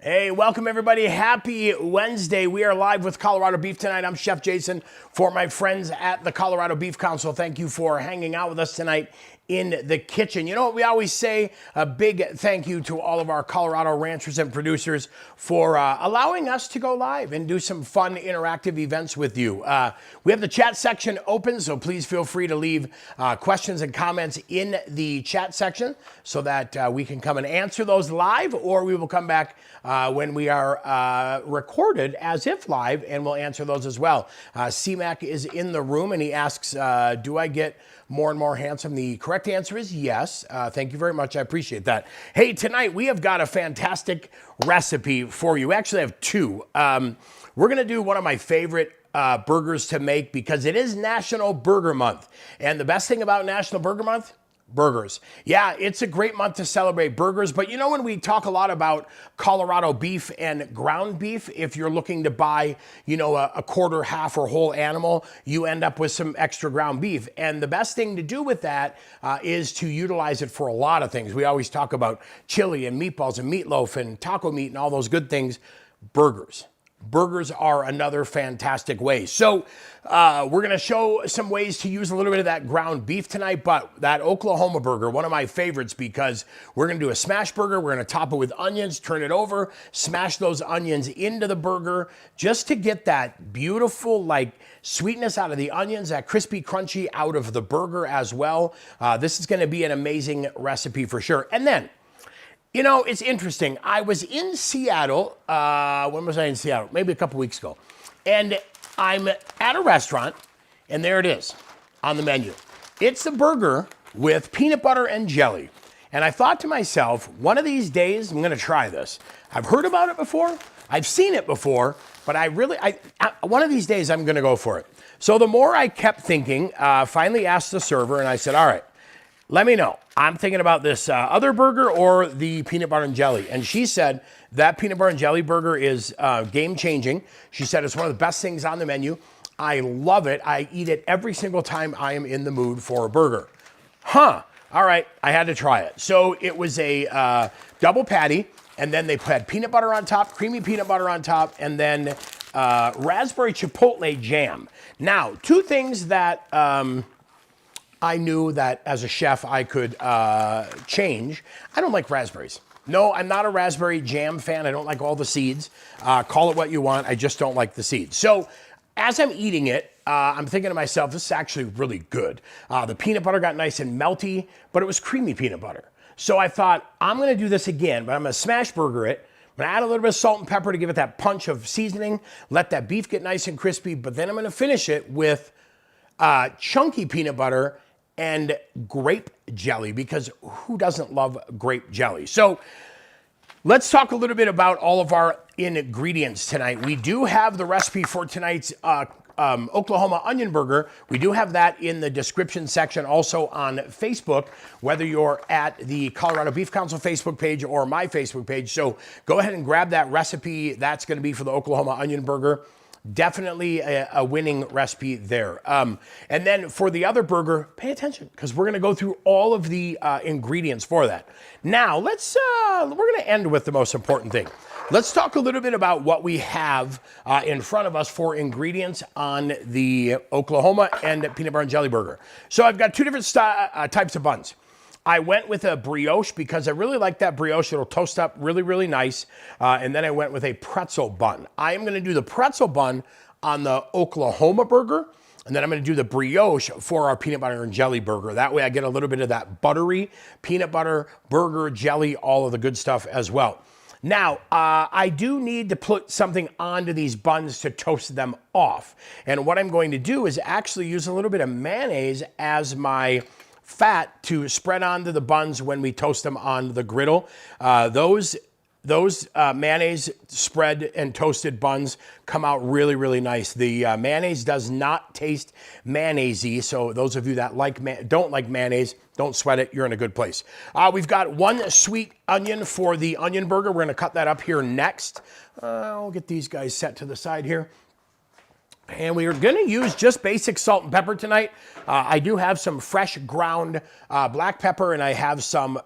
Hey, welcome everybody. Happy Wednesday. We are live with Colorado Beef tonight. I'm Chef Jason for my friends at the Colorado Beef Council. Thank you for hanging out with us tonight in the kitchen. You know what we always say? A big thank you to all of our Colorado ranchers and producers for allowing us to go live and do some fun interactive events with you. We have the chat section open, so please feel free to leave questions and comments in the chat section so that we can come and answer those live, or we will come back when we are recorded as if live, and we'll answer those as well. C-Mac is in the room, and he asks, do I get more and more handsome? The correct answer is yes. Thank you very much. I appreciate that. Hey, tonight we have got a fantastic recipe for you. We actually have two. We're going to do one of my favorite burgers to make because it is National Burger Month. And the best thing about National Burger Month? Burgers. Yeah, it's a great month to celebrate burgers, but you know, when we talk a lot about Colorado beef and ground beef, if you're looking to buy, you know, a quarter, half, or whole animal, you end up with some extra ground beef. And the best thing to do with that is to utilize it for a lot of things. We always talk about chili and meatballs and meatloaf and taco meat and all those good things. Burgers. Burgers are another fantastic way. So we're going to show some ways to use a little bit of that ground beef tonight, but that Oklahoma burger, one of my favorites, because we're going to do a smash burger. We're going to top it with onions, turn it over, smash those onions into the burger just to get that beautiful, like, sweetness out of the onions, that crispy, crunchy out of the burger as well. This is going to be an amazing recipe for sure. And then, you know, it's interesting. I was in Seattle. When was I in Seattle? Maybe a couple weeks ago. And I'm at a restaurant, and there it is on the menu. It's a burger with peanut butter and jelly. And I thought to myself, one of these days, I'm going to try this. I've heard about it before. I've seen it before. But one of these days, I'm going to go for it. So the more I kept thinking, finally asked the server, and I said, all right, let me know. I'm thinking about this other burger or the peanut butter and jelly. And she said that peanut butter and jelly burger is game-changing. She said it's one of the best things on the menu. I love it. I eat it every single time I am in the mood for a burger. All right, I had to try it. So it was a double patty, and then they had peanut butter on top, creamy peanut butter on top, and then raspberry chipotle jam. Now, two things that I knew that as a chef I could change. I don't like raspberries. No, I'm not a raspberry jam fan. I don't like all the seeds. Call it what you want. I just don't like the seeds. So as I'm eating it, I'm thinking to myself, this is actually really good. The peanut butter got nice and melty, but it was creamy peanut butter. So I thought, I'm going to do this again, but I'm going to smash burger it. I'm going to add a little bit of salt and pepper to give it that punch of seasoning, let that beef get nice and crispy, but then I'm going to finish it with chunky peanut butter and grape jelly, because who doesn't love grape jelly? So let's talk a little bit about all of our ingredients tonight. We do have the recipe for tonight's Oklahoma onion burger. We do have that in the description section, also on Facebook, whether you're at the Colorado Beef Council Facebook page or my Facebook page. So go ahead and grab that recipe. That's going to be for the Oklahoma onion burger. Definitely a winning recipe there. And then for the other burger, pay attention, because we're going to go through all of the ingredients for that. Now, we're going to end with the most important thing. Let's talk a little bit about what we have in front of us for ingredients on the Oklahoma and peanut butter and jelly burger. So I've got two different types of buns. I went with a brioche because I really like that brioche. It'll toast up really, really nice. And then I went with a pretzel bun. I am going to do the pretzel bun on the Oklahoma burger, and then I'm going to do the brioche for our peanut butter and jelly burger. That way I get a little bit of that buttery peanut butter, burger, jelly, all of the good stuff as well. Now, I do need to put something onto these buns to toast them off. And what I'm going to do is actually use a little bit of mayonnaise as my fat to spread onto the buns when we toast them on the griddle. Those mayonnaise spread and toasted buns come out really, really nice. The mayonnaise does not taste mayonnaise-y, so those of you that don't like mayonnaise, don't sweat it. You're in a good place. We've got one sweet onion for the onion burger. We're going to cut that up here next. I'll get these guys set to the side here. And we are going to use just basic salt and pepper tonight. I do have some fresh ground black pepper, and I have some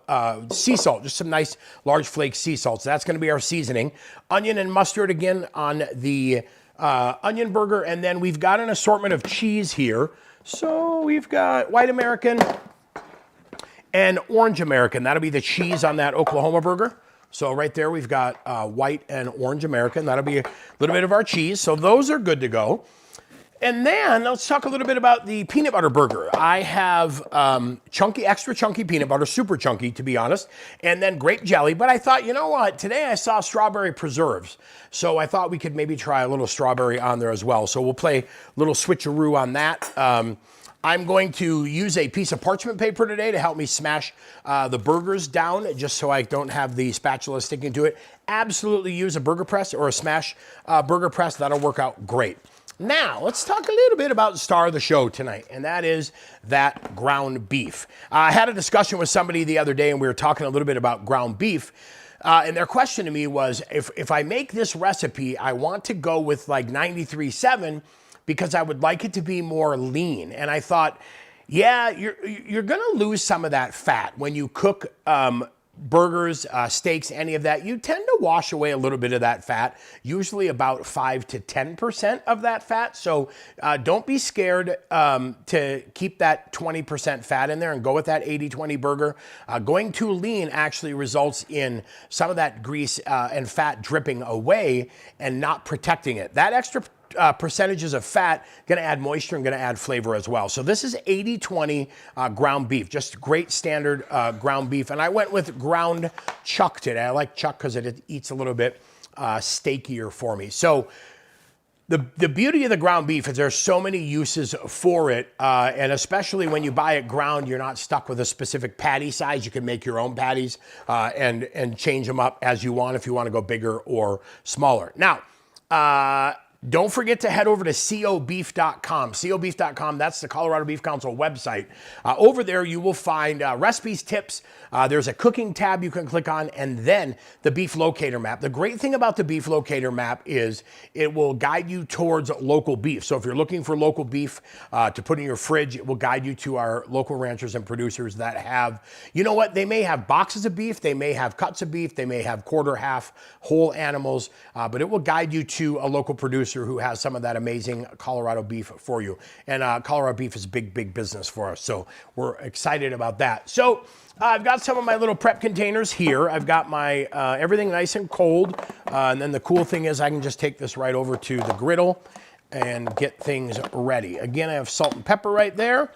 sea salt, just some nice large flake sea salt. So that's going to be our seasoning. Onion and mustard again on the onion burger. And then we've got an assortment of cheese here. So we've got white American and orange American. That'll be the cheese on that Oklahoma burger. So right there, we've got white and orange American. That'll be a little bit of our cheese. So those are good to go. And then let's talk a little bit about the peanut butter burger. I have extra chunky peanut butter, super chunky to be honest, and then grape jelly. But I thought, you know what? Today I saw strawberry preserves. So I thought we could maybe try a little strawberry on there as well. So we'll play a little switcheroo on that. I'm going to use a piece of parchment paper today to help me smash the burgers down, just so I don't have the spatula sticking to it. Absolutely use a burger press or a smash burger press. That'll work out great. Now, let's talk a little bit about the star of the show tonight, and that is that ground beef. I had a discussion with somebody the other day, and we were talking a little bit about ground beef. And their question to me was, if I make this recipe, I want to go with like 93.7 because I would like it to be more lean. And I thought, yeah, you're going to lose some of that fat when you cook burgers, steaks, any of that. You tend to wash away a little bit of that fat, usually about 5 to 10% of that fat. So don't be scared to keep that 20% fat in there and go with that 80-20 burger. Going too lean actually results in some of that grease and fat dripping away and not protecting it. That extra percentages of fat going to add moisture and going to add flavor as well. So this is 80-20 ground beef, just great standard ground beef. And I went with ground chuck today. I like chuck because it eats a little bit steakier for me. So the beauty of the ground beef is there's so many uses for it, and especially when you buy it ground, you're not stuck with a specific patty size. You can make your own patties and change them up as you want if you want to go bigger or smaller. Now, don't forget to head over to cobeef.com. cobeef.com, that's the Colorado Beef Council website. Over there, you will find recipes, tips. There's a cooking tab you can click on, and then the beef locator map. The great thing about the beef locator map is it will guide you towards local beef. So if you're looking for local beef to put in your fridge, it will guide you to our local ranchers and producers that have, you know what, they may have boxes of beef, they may have cuts of beef, they may have quarter, half, whole animals, but it will guide you to a local producer who has some of that amazing Colorado beef for you. And Colorado beef is big, big business for us. So we're excited about that. So I've got some of my little prep containers here. I've got my everything nice and cold. And then the cool thing is I can just take this right over to the griddle and get things ready. Again, I have salt and pepper right there.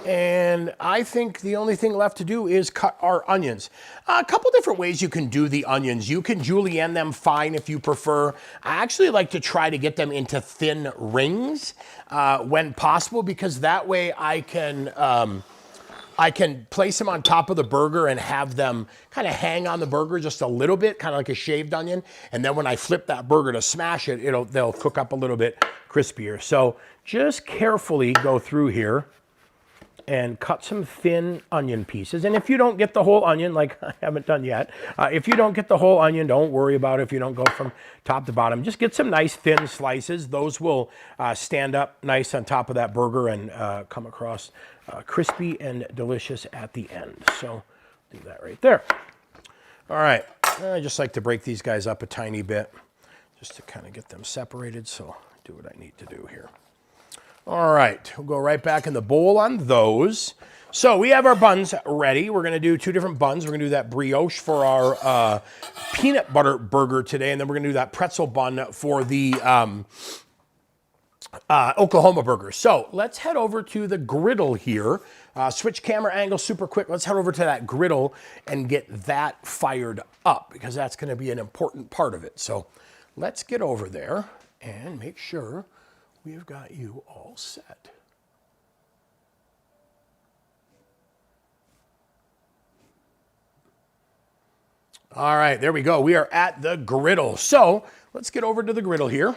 And I think the only thing left to do is cut our onions. A couple different ways you can do the onions. You can julienne them fine if you prefer. I actually like to try to get them into thin rings when possible, because that way I can place them on top of the burger and have them kind of hang on the burger just a little bit, kind of like a shaved onion. And then when I flip that burger to smash it, they'll cook up a little bit crispier. So just carefully go through here and cut some thin onion pieces. And if you don't get the whole onion, like I haven't done yet, if you don't get the whole onion, don't worry about it if you don't go from top to bottom. Just get some nice thin slices. Those will stand up nice on top of that burger and come across crispy and delicious at the end. So do that right there. All right, I just like to break these guys up a tiny bit just to kind of get them separated. So do what I need to do here. All right, we'll go right back in the bowl on those. So we have our buns ready. We're going to do two different buns. We're going to do that brioche for our peanut butter burger today, and then we're going to do that pretzel bun for the Oklahoma burger. So let's head over to the griddle here. Switch camera angle super quick. Let's head over to that griddle and get that fired up, because that's going to be an important part of it. So let's get over there and make sure we've got you all set. All right, there we go. We are at the griddle. So let's get over to the griddle here.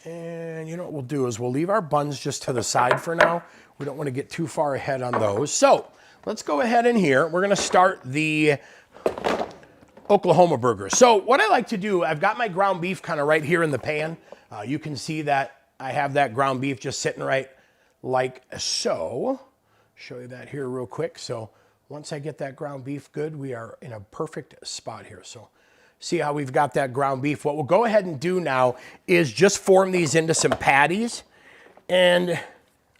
And you know what we'll do is we'll leave our buns just to the side for now. We don't want to get too far ahead on those. So let's go ahead in here. We're going to start the Oklahoma burger. So what I like to do, I've got my ground beef kind of right here in the pan. You can see that I have that ground beef just sitting right like so. Show you that here real quick. So once I get that ground beef good, we are in a perfect spot here. So see how we've got that ground beef. What we'll go ahead and do now is just form these into some patties and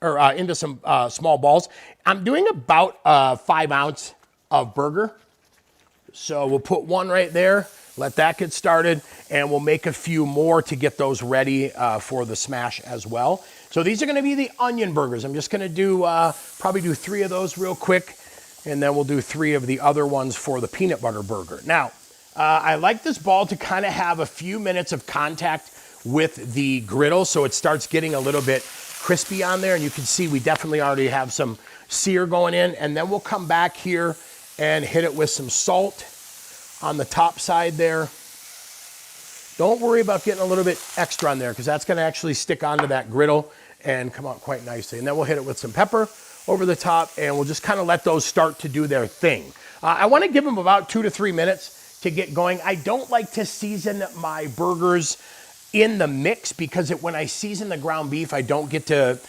into some small balls. I'm doing about 5 ounce of burger. So we'll put one right there, let that get started, and we'll make a few more to get those ready for the smash as well. So these are gonna be the onion burgers. I'm just gonna do, probably do 3 of those real quick, and then we'll do 3 of the other ones for the peanut butter burger. Now, I like this ball to kind of have a few minutes of contact with the griddle so it starts getting a little bit crispy on there, and you can see we definitely already have some sear going in, and then we'll come back here and hit it with some salt on the top side there. Don't worry about getting a little bit extra on there because that's going to actually stick onto that griddle and come out quite nicely. And then we'll hit it with some pepper over the top, and we'll just kind of let those start to do their thing. I want to give them about 2 to 3 minutes to get going. I don't like to season my burgers in the mix because when I season the ground beef, I don't get to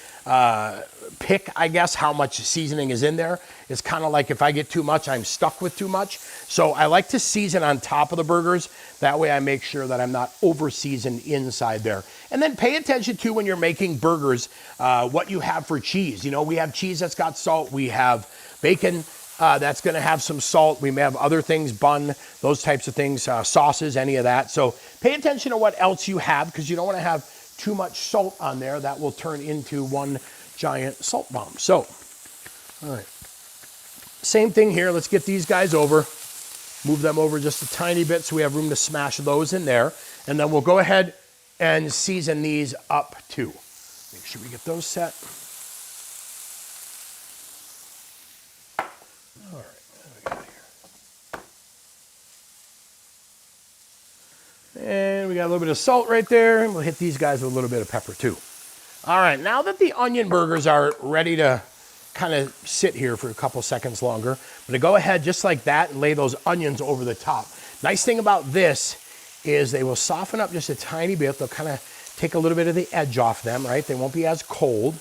pick, I guess, how much seasoning is in there. It's kind of like if I get too much, I'm stuck with too much. So I like to season on top of the burgers. That way I make sure that I'm not over seasoned inside there. And then pay attention to when you're making burgers, what you have for cheese. You know, we have cheese that's got salt. We have bacon that's going to have some salt. We may have other things, bun, those types of things, sauces, any of that. So pay attention to what else you have because you don't want to have too much salt on there. That will turn into one giant salt bomb. So, all right. Same thing here. Let's get these guys over. Move them over just a tiny bit so we have room to smash those in there. And then we'll go ahead and season these up too. Make sure we get those set. All right, what do we got here? And we got a little bit of salt right there, and we'll hit these guys with a little bit of pepper too. All right, now that the onion burgers are ready to kind of sit here for a couple seconds longer, I'm gonna go ahead just like that and lay those onions over the top. Nice thing about this is they will soften up just a tiny bit. They'll kind of take a little bit of the edge off them, right? They won't be as cold.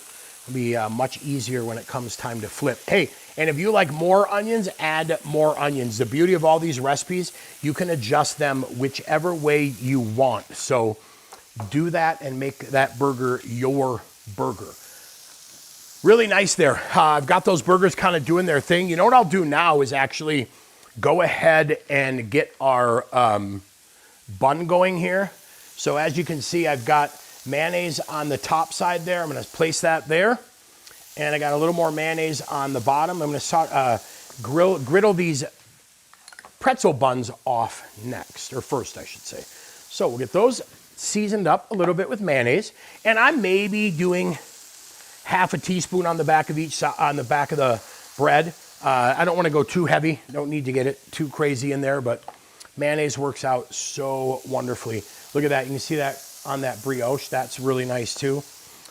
It'll be much easier when it comes time to flip. Hey, and if you like more onions, add more onions. The beauty of all these recipes, you can adjust them whichever way you want. So do that and make that burger your burger. Really nice there. I've got those burgers kind of doing their thing. You know what I'll do now is actually go ahead and get our bun going here. So as you can see, I've got mayonnaise on the top side there. I'm going to place that there. And I got a little more mayonnaise on the bottom. I'm going to griddle these pretzel buns off next, or first, I should say. So we'll get those seasoned up a little bit with mayonnaise. And I may be doing half a teaspoon on the back of each on the back of the bread. I don't want to go too heavy. Don't need to get it too crazy in there, but mayonnaise works out so wonderfully. Look at that. You can see that on that brioche. That's really nice too.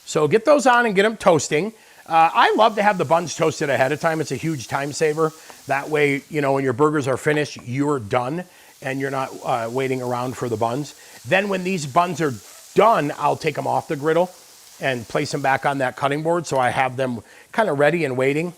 So get those on and get them toasting. I love to have the buns toasted ahead of time. It's a huge time saver. That way, you know, when your burgers are finished, you're done and you're not waiting around for the buns. Then when these buns are done, I'll take them off the griddle and place them back on that cutting board so I have them kind of ready and waiting.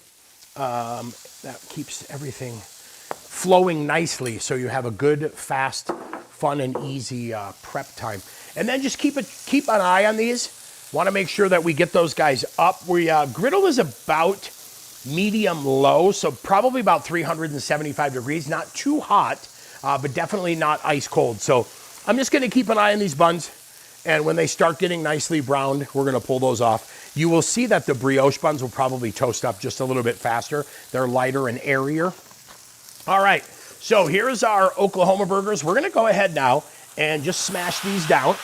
That keeps everything flowing nicely so you have a good, fast, fun, and easy prep time. And then just keep an eye on these. Want to make sure that we get those guys up. Griddle is about medium low, so probably about 375 degrees. Not too hot, but definitely not ice cold. So I'm just going to keep an eye on these buns. And when they start getting nicely browned, we're going to pull those off. You will see that the brioche buns will probably toast up just a little bit faster. They're lighter and airier. All right, so here's our Oklahoma burgers. We're going to go ahead now and just smash these down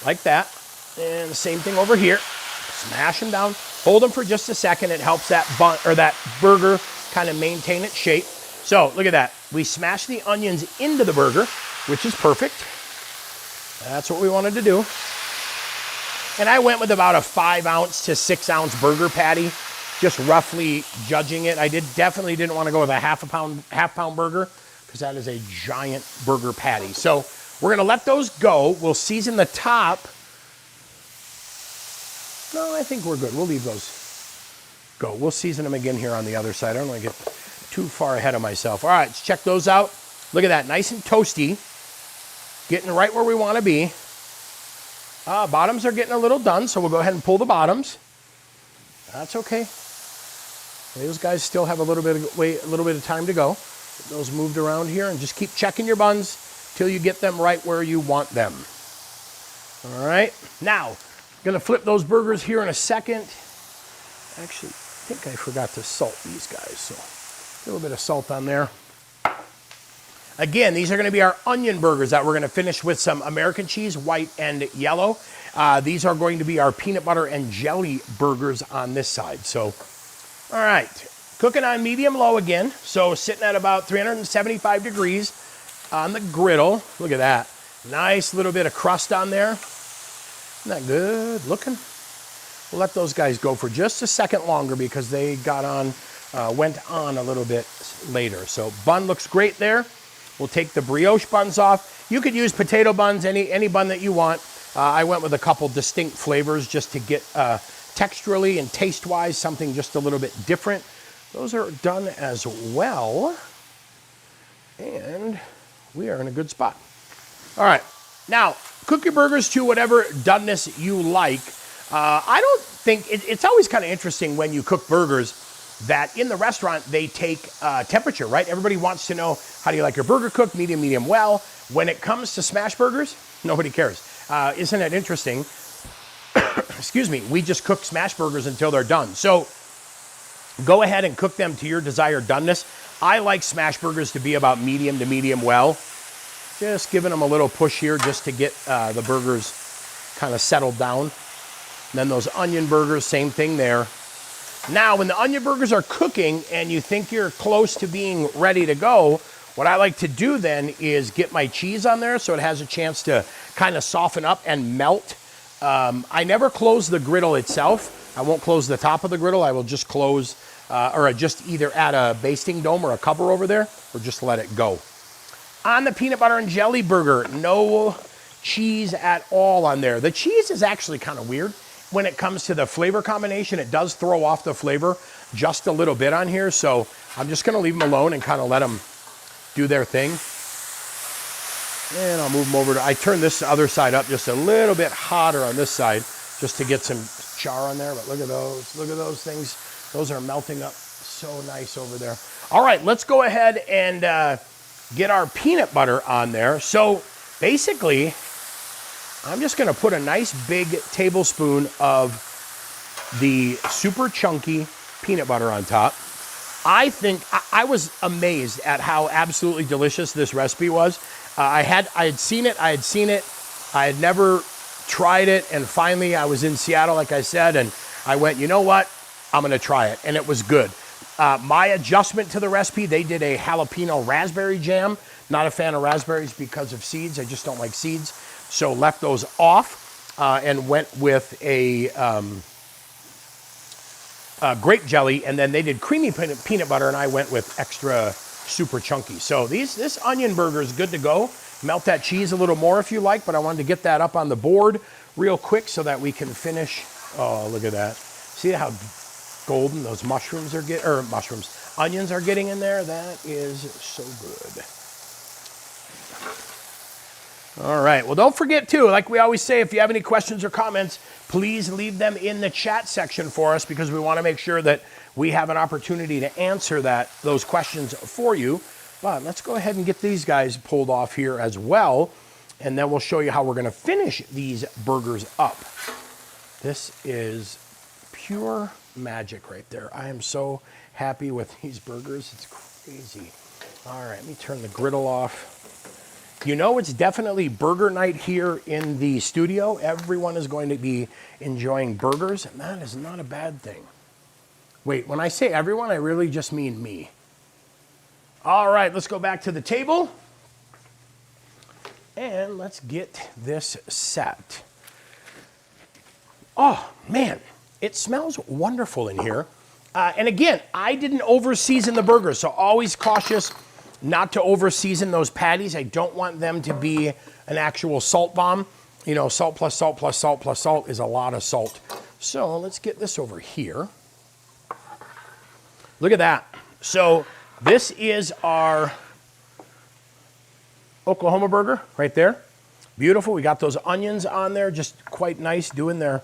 like that. And the same thing over here. Smash them down. Hold them for just a second. It helps that bun or that burger kind of maintain its shape. So look at that. We smash the onions into the burger, which is perfect. That's what we wanted to do. And I went with about a 5 ounce to 6 ounce burger patty, just roughly judging it. I definitely didn't want to go with a half pound burger because that is a giant burger patty. So we're gonna let those go. We'll season the top. No, I think we're good. We'll leave those go. We'll season them again here on the other side. I don't want to get too far ahead of myself. All right, let's check those out. Look at that, nice and toasty. Getting right where we want to be. Bottoms are getting a little done, so we'll go ahead and pull the bottoms. That's okay. Those guys still have a little bit of time to go. Get those moved around here and just keep checking your buns till you get them right where you want them. All right, now, I'm gonna flip those burgers here in a second. Actually, I think I forgot to salt these guys, so a little bit of salt on there. Again, these are gonna be our onion burgers that we're gonna finish with some American cheese, white and yellow. These are going to be our peanut butter and jelly burgers on this side. So, all right, cooking on medium-low again. So sitting at about 375 degrees on the griddle. Look at that. Nice little bit of crust on there. Isn't that good looking? We'll let those guys go for just a second longer because they went on a little bit later. So bun looks great there. We'll take the brioche buns off. You could use potato buns, any bun that you want. I went with a couple distinct flavors just to get texturally and taste-wise something just a little bit different. Those are done as well. And we are in a good spot. All right, now cook your burgers to whatever doneness you like. I don't think, it's always kind of interesting when you cook burgers that in the restaurant they take temperature, right? Everybody wants to know, how do you like your burger cooked, medium, medium well? When it comes to smash burgers, nobody cares. Isn't it interesting? Excuse me, we just cook smash burgers until they're done. So go ahead and cook them to your desired doneness. I like smash burgers to be about medium to medium well. Just giving them a little push here just to get the burgers kind of settled down. And then those onion burgers, same thing there. Now, when the onion burgers are cooking and you think you're close to being ready to go, what I like to do then is get my cheese on there so it has a chance to kind of soften up and melt. I never close the griddle itself. I won't close the top of the griddle. I will just close, or just either add a basting dome or a cover over there, or just let it go. On the peanut butter and jelly burger, no cheese at all on there. The cheese is actually kind of weird. When it comes to the flavor combination, it does throw off the flavor just a little bit on here, so I'm just gonna leave them alone and kind of let them do their thing. And I'll move them over to, I turn this other side up just a little bit hotter on this side just to get some char on there, but look at those things. Those are melting up so nice over there. All right, let's go ahead and get our peanut butter on there. So basically, I'm just gonna put a nice big tablespoon of the super chunky peanut butter on top. I think, I was amazed at how absolutely delicious this recipe was. I had seen it, I had never tried it, and finally I was in Seattle, like I said, and I went, you know what, I'm gonna try it, and it was good. My adjustment to the recipe, they did a jalapeno raspberry jam. Not a fan of raspberries because of seeds, I just don't like seeds. So left those off and went with a grape jelly, and then they did creamy peanut butter, and I went with extra super chunky. So this onion burger is good to go. Melt that cheese a little more if you like, but I wanted to get that up on the board real quick so that we can finish. Oh, look at that. See how golden those mushrooms are onions are getting in there? That is so good. All right, well, don't forget too, like we always say, if you have any questions or comments, please leave them in the chat section for us because we want to make sure that we have an opportunity to answer those questions for you. But let's go ahead and get these guys pulled off here as well, and then we'll show you how we're going to finish these burgers up. This is pure magic right there. I am so happy with these burgers. It's crazy. All right, let me turn the griddle off. You know, it's definitely burger night here in the studio. Everyone is going to be enjoying burgers, and that is not a bad thing. Wait, when I say everyone, I really just mean me. All right, let's go back to the table, and let's get this set. Oh, man, it smells wonderful in here. And again, I didn't over-season the burger, so always cautious not to over season those patties. I don't want them to be an actual salt bomb. You know, salt plus salt plus salt plus salt is a lot of salt. So let's get this over here. Look at that. So this is our Oklahoma burger right there. Beautiful. We got those onions on there, just quite nice, doing their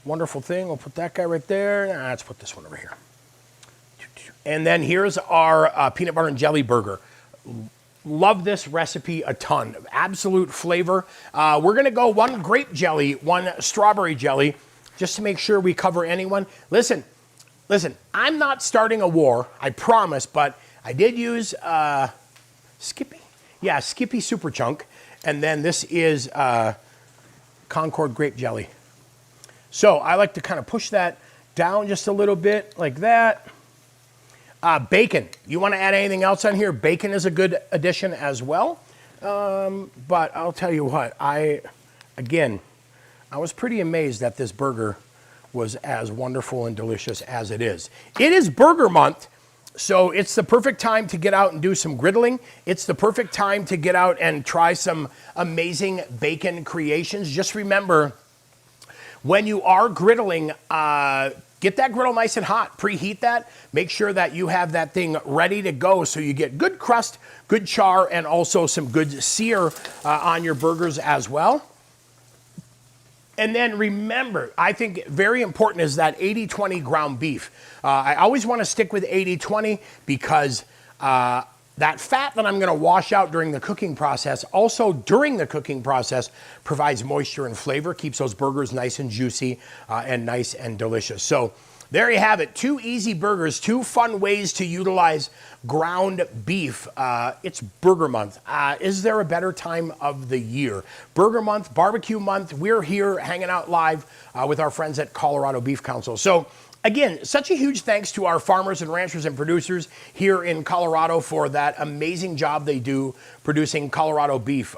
wonderful thing. We'll put that guy right there. Let's put this one over here. And then here's our peanut butter and jelly burger. Love this recipe a ton. Absolute flavor. We're going to go one grape jelly, one strawberry jelly, just to make sure we cover anyone. Listen, I'm not starting a war, I promise, but I did use Skippy. Yeah, Skippy Super Chunk. And then this is Concord grape jelly. So I like to kind of push that down just a little bit like that. Bacon. You want to add anything else on here? Bacon is a good addition as well. But I'll tell you what, I was pretty amazed that this burger was as wonderful and delicious as it is. It is Burger Month, so it's the perfect time to get out and do some griddling. It's the perfect time to get out and try some amazing bacon creations. Just remember, when you are griddling, get that griddle nice and hot. Preheat that. Make sure that you have that thing ready to go so you get good crust, good char, and also some good sear on your burgers as well. And then remember, I think very important is that 80-20 ground beef. I always want to stick with 80-20 because that fat that I'm going to wash out during the cooking process, also during the cooking process, provides moisture and flavor, keeps those burgers nice and juicy and nice and delicious. So there you have it. 2 easy burgers, 2 fun ways to utilize ground beef. It's Burger Month. Is there a better time of the year? Burger Month, barbecue month. We're here hanging out live with our friends at Colorado Beef Council. So again, such a huge thanks to our farmers and ranchers and producers here in Colorado for that amazing job they do producing Colorado beef.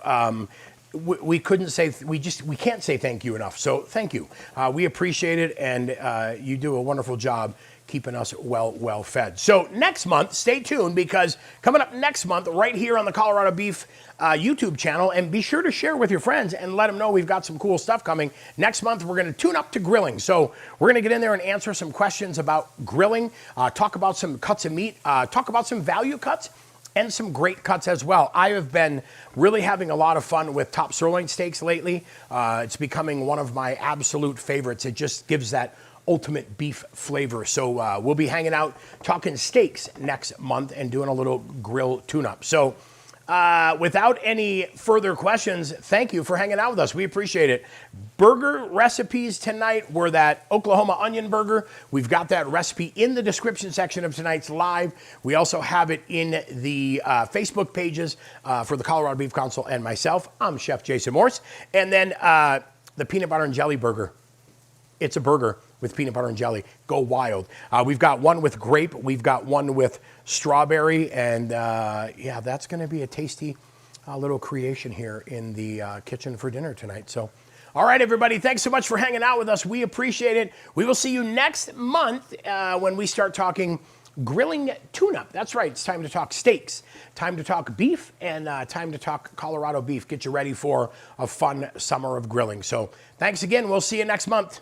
We couldn't say, we can't say thank you enough. So thank you. We appreciate it, and you do a wonderful job keeping us well fed. So next month, stay tuned, because coming up next month, right here on the Colorado Beef YouTube channel, and be sure to share with your friends and let them know we've got some cool stuff coming. Next month, we're going to tune up to grilling. So we're going to get in there and answer some questions about grilling, talk about some cuts of meat, talk about some value cuts, and some great cuts as well. I have been really having a lot of fun with top sirloin steaks lately. It's becoming one of my absolute favorites. It just gives that ultimate beef flavor. So we'll be hanging out talking steaks next month and doing a little grill tune-up. So without any further questions, thank you for hanging out with us. We appreciate it. Burger recipes tonight were that Oklahoma onion burger. We've got that recipe in the description section of tonight's live. We also have it in the Facebook pages for the Colorado Beef Council and myself. I'm Chef Jason Morse. And then the peanut butter and jelly burger. It's a burger with peanut butter and jelly. Go wild. We've got one with grape. We've got one with strawberry. And yeah, that's going to be a tasty little creation here in the kitchen for dinner tonight. So, all right, everybody. Thanks so much for hanging out with us. We appreciate it. We will see you next month when we start talking grilling tune-up. That's right. It's time to talk steaks, time to talk beef, and time to talk Colorado beef. Get you ready for a fun summer of grilling. So thanks again. We'll see you next month.